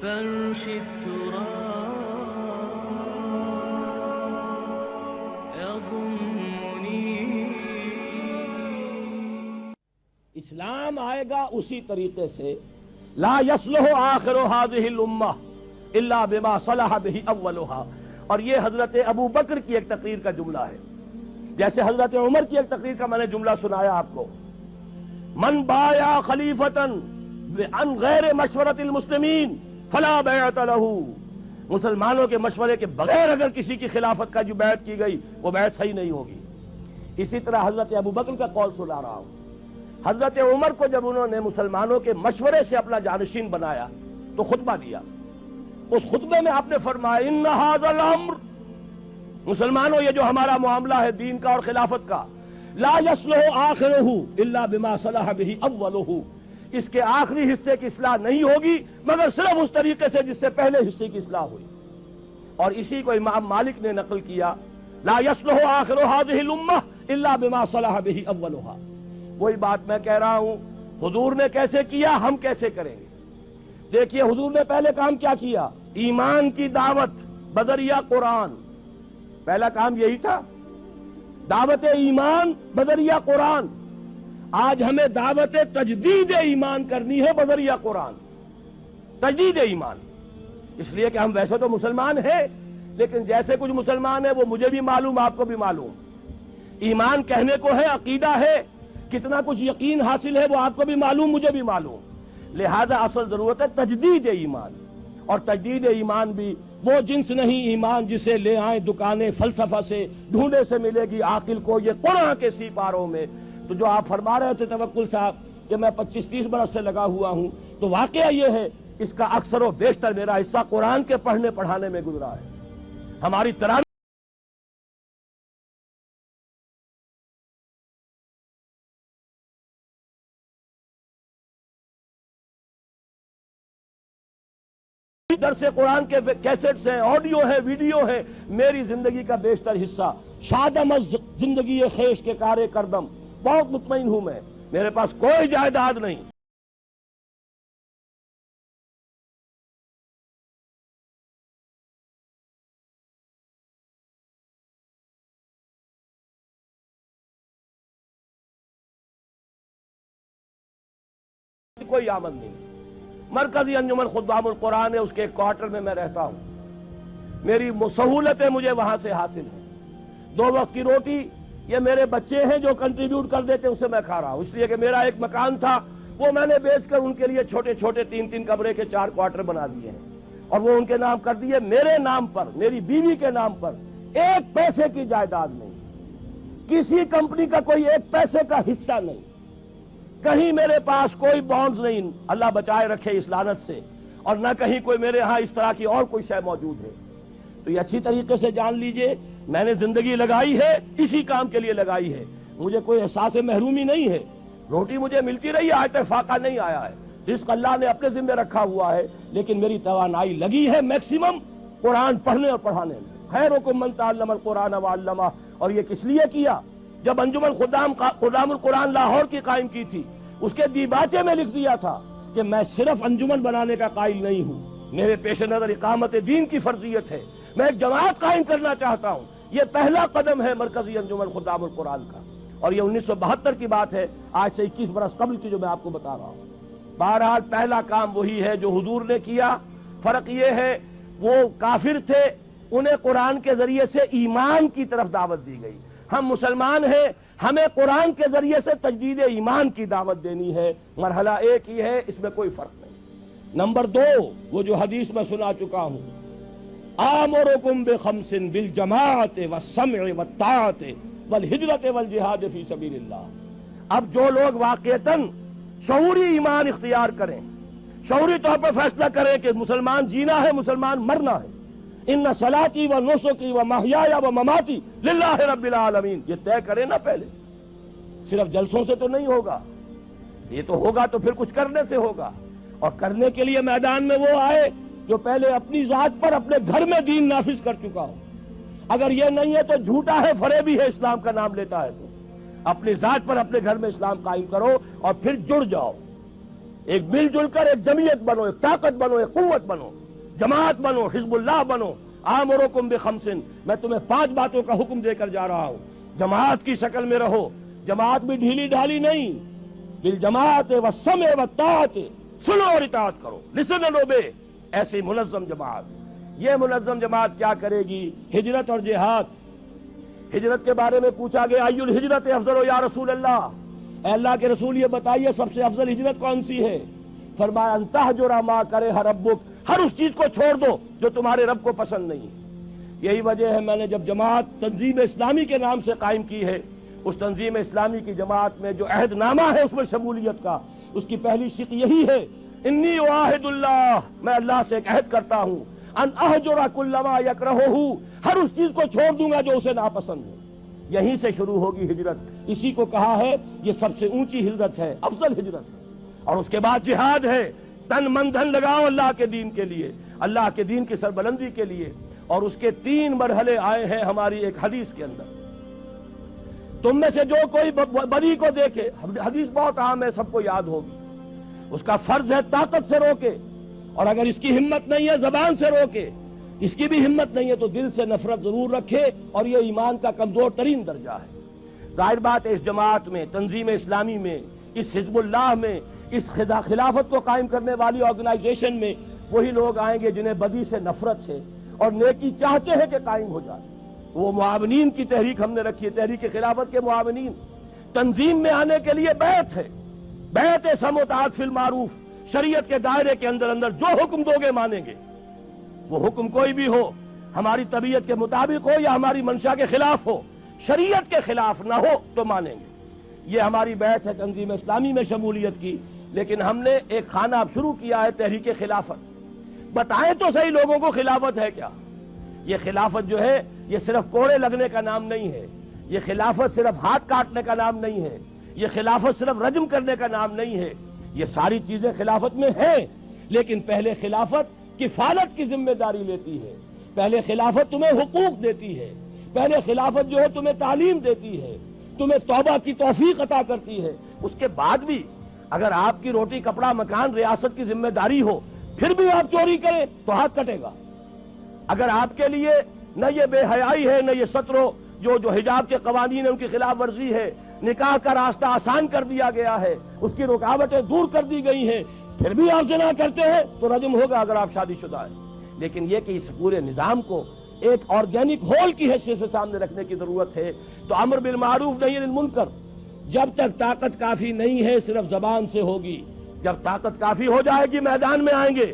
فرش التراب يضمني. اسلام آئے گا اسی طریقے سے لا يصلح آخر هذه الامہ الا بما صلح به اولها. اور یہ حضرت ابو بکر کی ایک تقریر کا جملہ ہے، جیسے حضرت عمر کی ایک تقریر کا میں نے جملہ سنایا آپ کو، من بایا خلیفتا عن غیر مشورت المسلمین فلا بیعت له. مسلمانوں کے مشورے کے بغیر اگر کسی کی خلافت کا جو بیعت کی گئی وہ بیعت صحیح نہیں ہوگی. اسی طرح حضرت ابو بکر کا قول سنا رہا ہوں. حضرت عمر کو جب انہوں نے مسلمانوں کے مشورے سے اپنا جانشین بنایا تو خطبہ دیا. اس خطبے میں آپ نے فرمایا ان ھذا الامر، مسلمانوں یہ جو ہمارا معاملہ ہے دین کا اور خلافت کا، لا يصلح آخرہ الا بما صلح به اولہ، اس کے آخری حصے کی اصلاح نہیں ہوگی مگر صرف اس طریقے سے جس سے پہلے حصے کی اصلاح ہوئی. اور اسی کو امام مالک نے نقل کیا، لا يصلح آخر هذه الامہ الا بما صلح به اولها. وہی بات میں کہہ رہا ہوں، حضور نے کیسے کیا ہم کیسے کریں گے. دیکھیے حضور نے پہلے کام کیا کیا، ایمان کی دعوت بذریعہ قرآن. پہلا کام یہی تھا، دعوت ایمان بذریعہ قرآن. آج ہمیں دعوت تجدید ایمان کرنی ہے بذریعہ قرآن. تجدید ایمان، اس لیے کہ ہم ویسے تو مسلمان ہیں لیکن جیسے کچھ مسلمان ہیں وہ مجھے بھی معلوم آپ کو بھی معلوم. ایمان کہنے کو ہے، عقیدہ ہے، کتنا کچھ یقین حاصل ہے وہ آپ کو بھی معلوم مجھے بھی معلوم. لہذا اصل ضرورت ہے تجدید ایمان. اور تجدید ایمان بھی وہ جنس نہیں ایمان جسے لے آئیں دکانیں فلسفہ سے ڈھونڈے سے ملے گی عاقل کو، یہ قرآن کے سی پاروں میں. تو جو آپ فرما رہے تھے توکل صاحب کہ میں 25-30 برس سے لگا ہوا ہوں، تو واقعہ یہ ہے اس کا اکثر و بیشتر میرا حصہ قرآن کے پڑھنے پڑھانے میں گزرا ہے. ہماری تراویح درس قرآن کے کیسٹس ہیں، آڈیو ہے، ویڈیو ہے. میری زندگی کا بیشتر حصہ شادم از زندگی خیش کے کارے کردم. بہت مطمئن ہوں میں، میرے پاس کوئی جائیداد نہیں. کوئی آمد نہیں. مرکزی انجمن خدام القرآن ہے، اس کے ایک کوارٹر میں رہتا ہوں. میری سہولتیں مجھے وہاں سے حاصل ہیں. 2 وقت کی روٹی یہ میرے بچے ہیں جو کنٹریبیوٹ کر دیتے ہیں، اس سے میں کھا رہا ہوں. اس لیے کہ میرا ایک مکان تھا وہ میں نے بیچ کر ان کے لیے چھوٹے چھوٹے 3-3 کمرے کے 4 کوارٹر بنا دیے ہیں اور وہ ان کے نام کر دیے. میرے نام پر، میری بیوی کے نام پر 1 پیسے کی جائیداد نہیں، کسی کمپنی کا کوئی 1 پیسے کا حصہ نہیں، کہیں میرے پاس کوئی بانڈز نہیں، اللہ بچائے رکھے اس لعنت سے. اور نہ کہیں کوئی میرے ہاں اس طرح کی اور کوئی شے موجود ہے. تو یہ اچھی طریقے سے جان لیجئے میں نے زندگی لگائی ہے اسی کام کے لیے لگائی ہے. مجھے کوئی احساس محرومی نہیں ہے. روٹی مجھے ملتی رہی ہے، آج تک فاقہ نہیں آیا ہے. رزق اللہ نے اپنے ذمہ رکھا ہوا ہے، لیکن میری توانائی لگی ہے میکسیمم قرآن پڑھنے اور پڑھانے میں. خیرکم من تعلم القرآن وعلمہ. اور یہ کس لیے کیا؟ جب انجمن خدام القرآن لاہور کی قائم کی تھی، اس کے دیباچے میں لکھ دیا تھا کہ میں صرف انجمن بنانے کا قائل نہیں ہوں، میرے پیش نظر اقامت دین کی فرضیت ہے، میں ایک جماعت قائم کرنا چاہتا ہوں. یہ پہلا قدم ہے مرکزی انجمن خدام القرآن کا. اور یہ 1972 کی بات ہے، آج سے 21 برس قبل کی جو میں آپ کو بتا رہا ہوں. بہرحال پہلا کام وہی ہے جو حضور نے کیا. فرق یہ ہے وہ کافر تھے، انہیں قرآن کے ذریعے سے ایمان کی طرف دعوت دی گئی. ہم مسلمان ہیں، ہمیں قرآن کے ذریعے سے تجدید ایمان کی دعوت دینی ہے. مرحلہ ایک ہی ہے، اس میں کوئی فرق نہیں. نمبر 2 وہ جو حدیث میں سنا چکا ہوں، آمرکم بخمس بالجماعت والسمع والطاعت والہجرت والجہاد فی سبیل اللہ. اب جو لوگ واقعتاً شعوری ایمان اختیار کریں، شعوری طور پر فیصلہ کریں کہ مسلمان جینا ہے، مسلمان مرنا ہے، ان صلاتی و نسکی و محیای و مماتی للہ رب العالمین، یہ طے کریں نا پہلے. صرف جلسوں سے تو نہیں ہوگا، یہ تو ہوگا تو پھر کچھ کرنے سے ہوگا. اور کرنے کے لیے میدان میں وہ آئے جو پہلے اپنی ذات پر اپنے گھر میں دین نافذ کر چکا ہو. اگر یہ نہیں ہے تو جھوٹا ہے، فریبی ہے، اسلام کا نام لیتا ہے. تو اپنی ذات پر اپنے گھر میں اسلام قائم کرو اور پھر جڑ جاؤ. ایک مل جل کر ایک جمعیت بنو، ایک طاقت بنو، ایک قوت بنو، جماعت بنو، حزب اللہ بنو۔ آمرکم بخمسن، میں تمہیں 5 باتوں کا حکم دے کر جا رہا ہوں، جماعت کی شکل میں رہو، جماعت بھی ڈھیلی ڈھالی نہیں، بالجماعت والسمع والطاعت، سنو اور اطاعت کرو، لسن اینڈ اوبے، ایسی منظم جماعت۔ یہ منظم جماعت کیا کرے گی؟ ہجرت اور جہاد۔ ہجرت کے بارے میں پوچھا گیا ای الہجرت افضل یا رسول اللہ، اے اللہ کے رسول یہ بتائیے سب سے افضل ہجرت کون سی ہے؟ فرمایا ان تہجر ما کرہ ربک، ہر اس چیز کو چھوڑ دو جو تمہارے رب کو پسند نہیں۔ یہی وجہ ہے میں نے جب جماعت تنظیم اسلامی کے نام سے قائم کی ہے، اس تنظیم اسلامی کی جماعت میں جو عہد نامہ ہے اس میں شمولیت کا، اس کی پہلی شق یہی ہے، انی اعاہد اللہ، میں اللہ سے ایک عہد کرتا ہوں، ان اہجر کل ما یکرہہ، ہر اس چیز کو چھوڑ دوں گا جو اسے ناپسند ہے۔ یہیں سے شروع ہوگی ہجرت، اسی کو کہا ہے یہ سب سے اونچی ہجرت ہے، افضل ہجرت ہے۔ اور اس کے بعد جہاد ہے، تن من دھن لگاؤ اللہ کے دین کے لیے، اللہ کے دین کی سربلندی کے لیے۔ اور اس کے 3 مرحلے آئے ہیں ہماری ایک حدیث کے اندر، تم میں سے جو کوئی بدی کو دیکھے، حدیث بہت عام ہے، سب کو یاد ہوگی، اس کا فرض ہے طاقت سے روکے، اور اگر اس کی ہمت نہیں ہے زبان سے روکے، اس کی بھی ہمت نہیں ہے تو دل سے نفرت ضرور رکھے، اور یہ ایمان کا کمزور ترین درجہ ہے۔ ظاہر بات ہے اس جماعت میں، تنظیم اسلامی میں، اس حزب اللہ میں، اس خلافت کو قائم کرنے والی آرگنائزیشن میں وہی لوگ آئیں گے جنہیں بدی سے نفرت ہے اور نیکی چاہتے ہیں کہ قائم ہو جائے۔ وہ معاونین کی تحریک ہم نے رکھی ہے، تحریک خلافت کے معاونین۔ تنظیم میں آنے کے لیے بیعت ہے، بیعت سمع و طاعت فی المعروف، شریعت کے دائرے کے اندر اندر جو حکم دو گے مانیں گے، وہ حکم کوئی بھی ہو، ہماری طبیعت کے مطابق ہو یا ہماری منشا کے خلاف ہو، شریعت کے خلاف نہ ہو تو مانیں گے۔ یہ ہماری بیعت ہے تنظیم اسلامی میں شمولیت کی۔ لیکن ہم نے ایک خانہ اب شروع کیا ہے، تحریک خلافت۔ بتائیں تو صحیح لوگوں کو خلافت ہے کیا؟ یہ خلافت جو ہے یہ صرف کوڑے لگنے کا نام نہیں ہے، یہ خلافت صرف ہاتھ کاٹنے کا نام نہیں ہے، یہ خلافت صرف رجم کرنے کا نام نہیں ہے، یہ ساری چیزیں خلافت میں ہیں۔ لیکن پہلے خلافت کفالت کی ذمہ داری لیتی ہے، پہلے خلافت تمہیں حقوق دیتی ہے، پہلے خلافت جو ہے تمہیں تعلیم دیتی ہے، تمہیں توبہ کی توفیق عطا کرتی ہے۔ اس کے بعد بھی اگر آپ کی روٹی کپڑا مکان ریاست کی ذمہ داری ہو، پھر بھی آپ چوری کریں تو ہاتھ کٹے گا۔ اگر آپ کے لیے نہ یہ بے حیائی ہے، نہ یہ سترو جو حجاب کے قوانین ہیں ان کی خلاف ورزی ہے، نکاح کا راستہ آسان کر دیا گیا ہے، اس کی رکاوٹیں دور کر دی گئی ہیں، پھر بھی آپ زنا کرتے ہیں تو رجم ہوگا اگر آپ شادی شدہ ہیں۔ لیکن یہ کہ اس پورے نظام کو ایک آرگینک ہول کی حیثیت سے سامنے رکھنے کی ضرورت ہے۔ تو امر بالمعروف نہی عن المنکر جب تک طاقت کافی نہیں ہے صرف زبان سے ہوگی، جب طاقت کافی ہو جائے گی میدان میں آئیں گے،